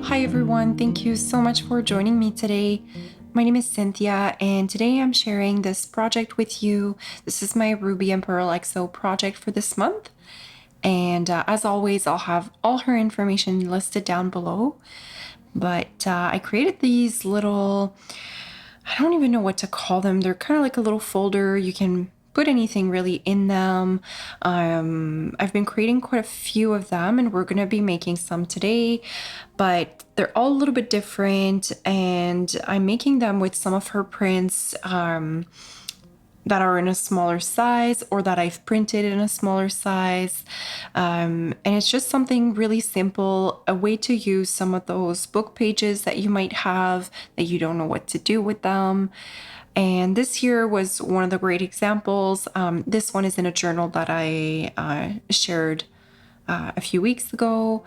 Hi everyone, thank you so much for joining me today. My name is Cynthia, and today I'm sharing this project with you. This is my Ruby and Pearlxo project for this month. And as always, I'll have all her information listed down below. But I created these little, I don't even know what to call them. They're kind of like a little folder. You can put anything really in them. I've been creating quite a few of them, and we're going to be making some today, but they're all a little bit different, and I'm making them with some of her prints that are in a smaller size or that I've printed in a smaller size. And it's just something really simple, a way to use some of those book pages that you might have that you don't know what to do with them. And this here was one of the great examples. This one is in a journal that I shared a few weeks ago.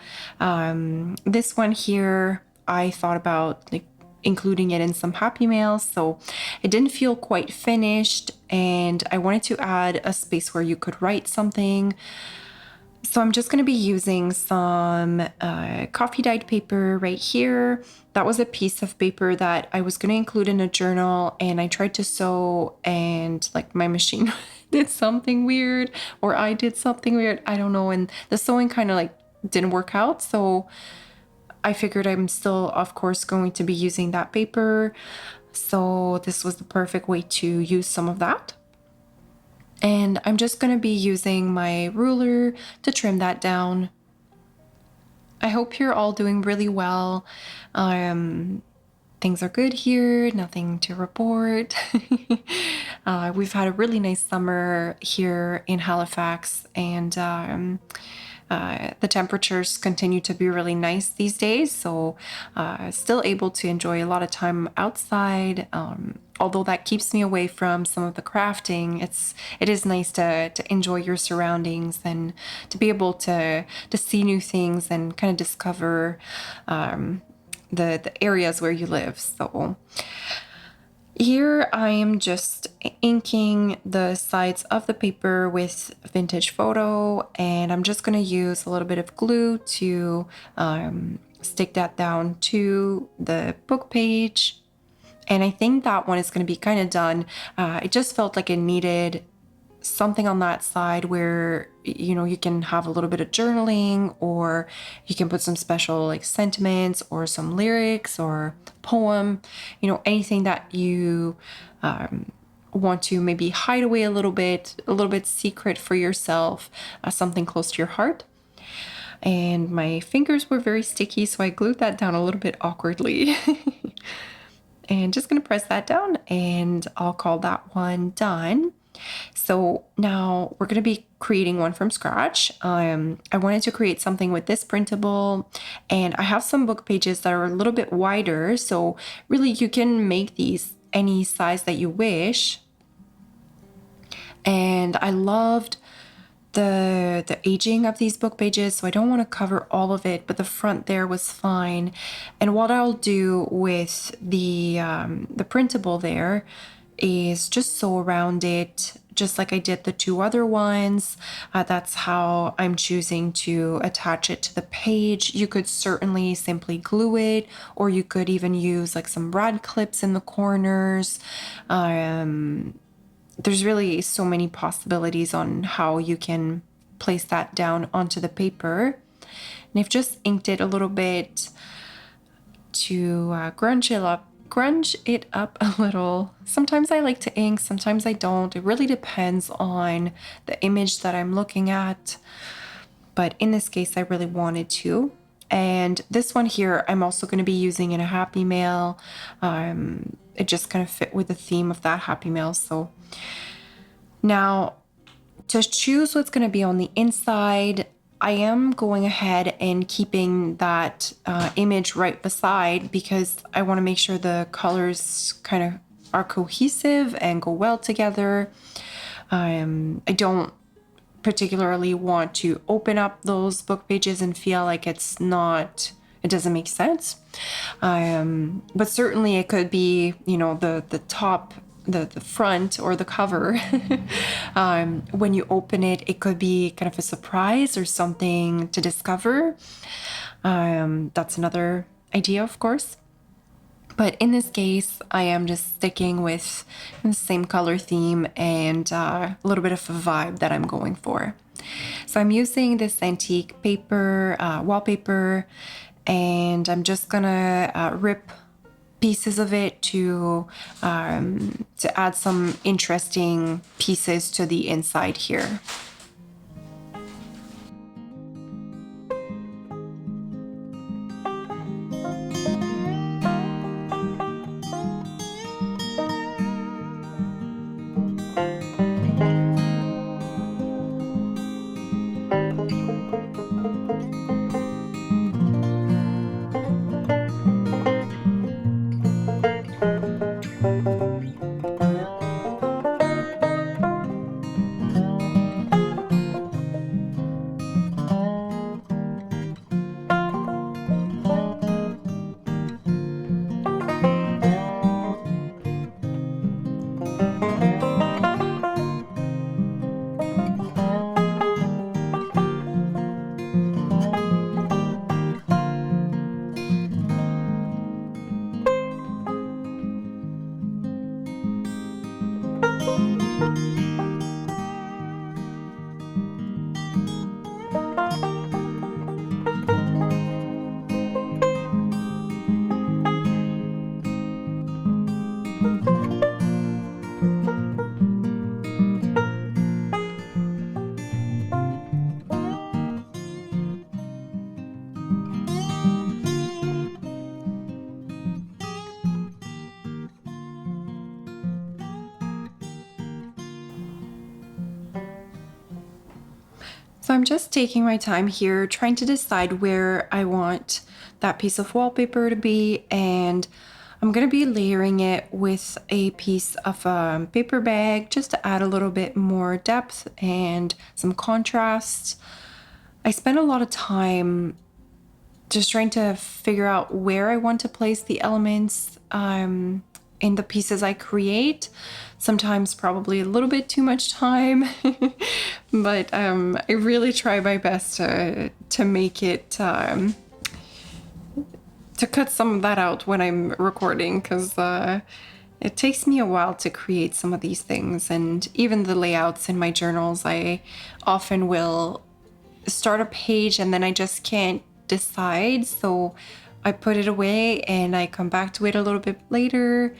This one here, I thought about like including it in some happy mails, so it didn't feel quite finished, and I wanted to add a space where you could write something. So I'm just going to be using some coffee dyed paper right here. That was a piece of paper that I was going to include in a journal, and I tried to sew, and like my machine did something weird, or I did something weird, I don't know, and the sewing kind of like didn't work out. So I figured I'm still, of course, going to be using that paper. So this was the perfect way to use some of that. And I'm just going to be using my ruler to trim that down. I hope you're all doing really well. Things are good here, nothing to report. We've had a really nice summer here in Halifax, and the temperatures continue to be really nice these days, so still able to enjoy a lot of time outside. Although that keeps me away from some of the crafting, it is nice to enjoy your surroundings and to be able to see new things and kind of discover the areas where you live. So here I am just inking the sides of the paper with vintage photo, and I'm just going to use a little bit of glue to stick that down to the book page. And I think that one is going to be kind of done. It just felt like it needed something on that side where, you know, you can have a little bit of journaling, or you can put some special like sentiments or some lyrics or poem, you know, anything that you want to maybe hide away a little bit secret for yourself, something close to your heart. And my fingers were very sticky, so I glued that down a little bit awkwardly. And just gonna press that down, and I'll call that one done. So now we're going to be creating one from scratch. I wanted to create something with this printable, and I have some book pages that are a little bit wider, so really you can make these any size that you wish. And I loved the aging of these book pages, so I don't want to cover all of it, but the front there was fine. And what I'll do with the printable there is just sew around it, just like I did the two other ones. That's how I'm choosing to attach it to the page. You could certainly simply glue it, or you could even use like some rad clips in the corners. There's really so many possibilities on how you can place that down onto the paper. And I've just inked it a little bit to grunge it up a little. Sometimes I like to ink, sometimes I don't. It really depends on the image that I'm looking at. But in this case, I really wanted to. And this one here, I'm also going to be using in a happy mail. It just kind of fit with the theme of that happy mail. So now to choose what's going to be on the inside, I am going ahead and keeping that image right beside, because I want to make sure the colors kind of are cohesive and go well together. I don't particularly want to open up those book pages and feel like it doesn't make sense. But certainly it could be, you know, the top, the front or the cover. When you open it, it could be kind of a surprise or something to discover. That's another idea, of course. But in this case, I am just sticking with the same color theme and a little bit of a vibe that I'm going for. So I'm using this antique paper, wallpaper, and I'm just gonna rip pieces of it to add some interesting pieces to the inside here. So I'm just taking my time here, trying to decide where I want that piece of wallpaper to be, and I'm gonna be layering it with a piece of a paper bag just to add a little bit more depth and some contrast. I spent a lot of time just trying to figure out where I want to place the elements in the pieces I create. Sometimes probably a little bit too much time, but I really try my best to make it to cut some of that out when I'm recording, because it takes me a while to create some of these things, and even the layouts in my journals, I often will start a page and then I just can't decide, so I put it away and I come back to it a little bit later,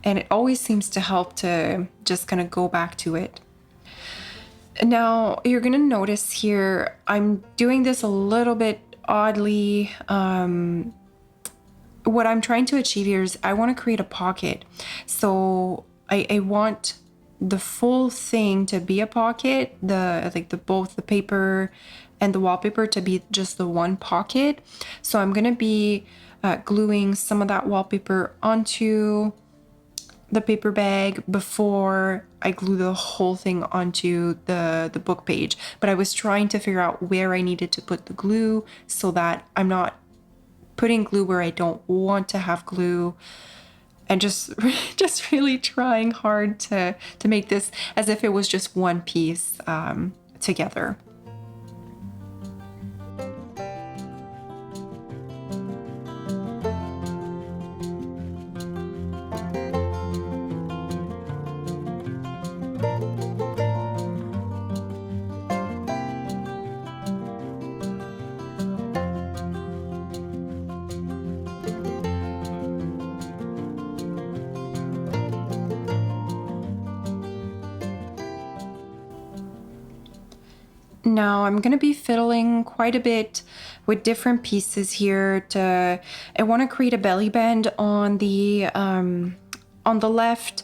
and it always seems to help to just kind of go back to it. Now you're gonna notice here I'm doing this a little bit oddly. What I'm trying to achieve here is I want to create a pocket, so I want the full thing to be a pocket, both the paper and the wallpaper to be just the one pocket. So I'm gonna be gluing some of that wallpaper onto the paper bag before I glue the whole thing onto the book page. But I was trying to figure out where I needed to put the glue so that I'm not putting glue where I don't want to have glue, and just really trying hard to make this as if it was just one piece together. Now I'm going to be fiddling quite a bit with different pieces here. I want to create a belly band on the left,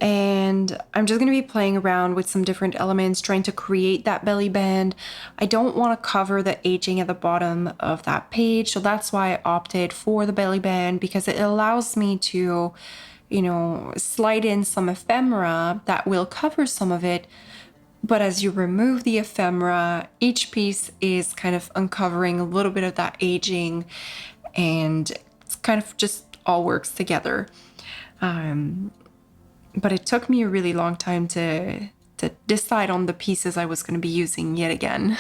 and I'm just going to be playing around with some different elements, trying to create that belly band. I don't want to cover the aging at the bottom of that page, so that's why I opted for the belly band, because it allows me to, slide in some ephemera that will cover some of it. But as you remove the ephemera, each piece is kind of uncovering a little bit of that aging, and it's kind of just all works together. But it took me a really long time to decide on the pieces I was going to be using yet again.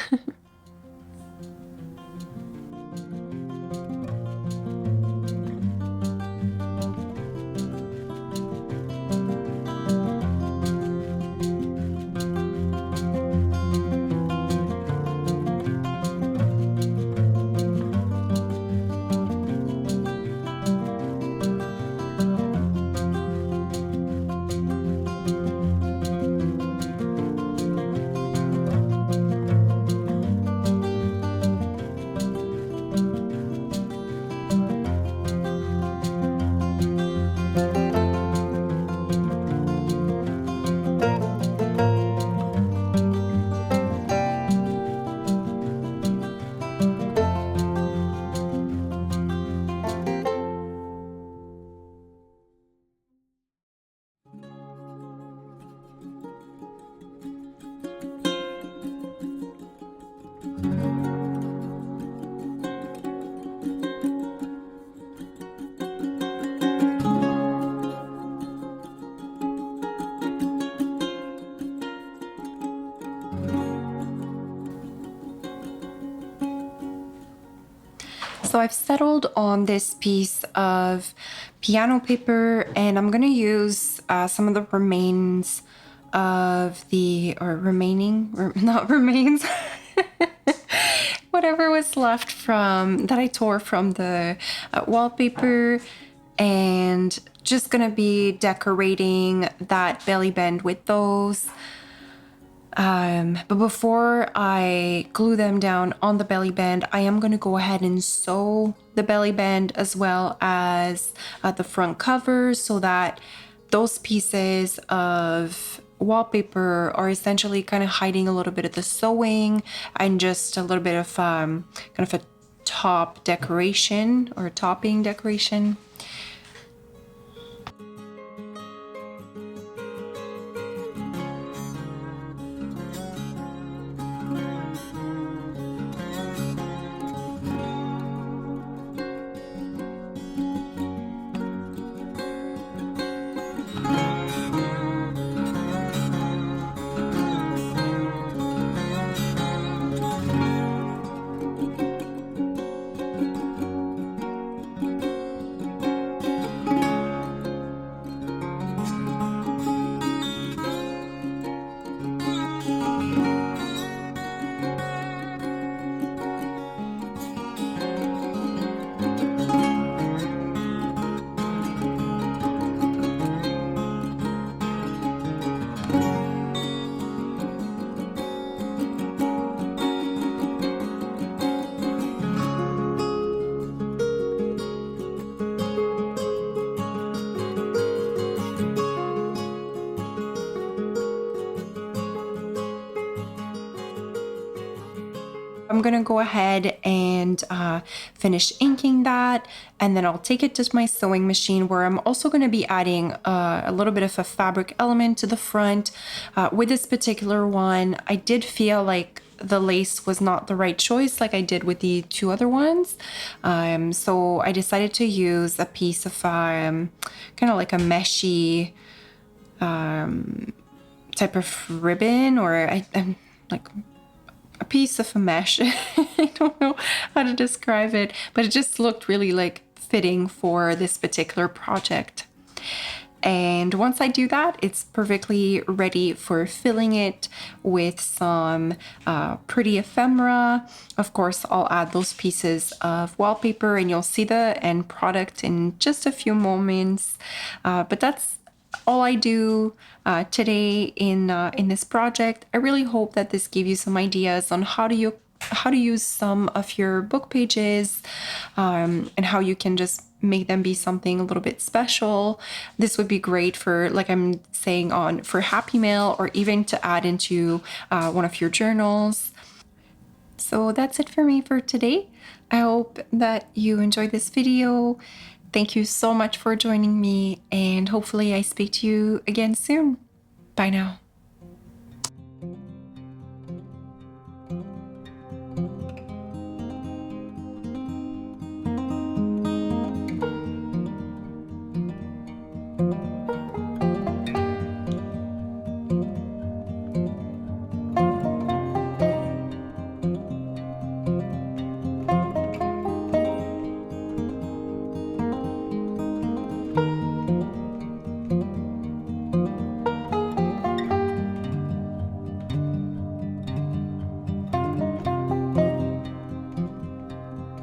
So I've settled on this piece of piano paper, and I'm gonna use some of the remains of the, or remaining, not remains, whatever was left from, that I tore from the wallpaper, and just gonna be decorating that belly band with those. But before I glue them down on the belly band, I am going to go ahead and sew the belly band as well as the front cover, so that those pieces of wallpaper are essentially kind of hiding a little bit of the sewing and just a little bit of kind of a top decoration or topping decoration. I'm gonna go ahead and finish inking that, and then I'll take it to my sewing machine, where I'm also gonna be adding a little bit of a fabric element to the front. With this particular one, I did feel like the lace was not the right choice like I did with the two other ones. So I decided to use a piece of kind of like a meshy type of ribbon, or I'm like a piece of a mesh. I don't know how to describe it, but it just looked really like fitting for this particular project. And once I do that, it's perfectly ready for filling it with some pretty ephemera. Of course, I'll add those pieces of wallpaper, and you'll see the end product in just a few moments. But that's all I do today in this project. I really hope that this gave you some ideas on how to use some of your book pages, and how you can just make them be something a little bit special. This would be great for, like I'm saying, for Happy Mail, or even to add into one of your journals. So that's it for me for today. I hope that you enjoyed this video. Thank you so much for joining me, and hopefully I speak to you again soon. Bye now.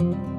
Thank you.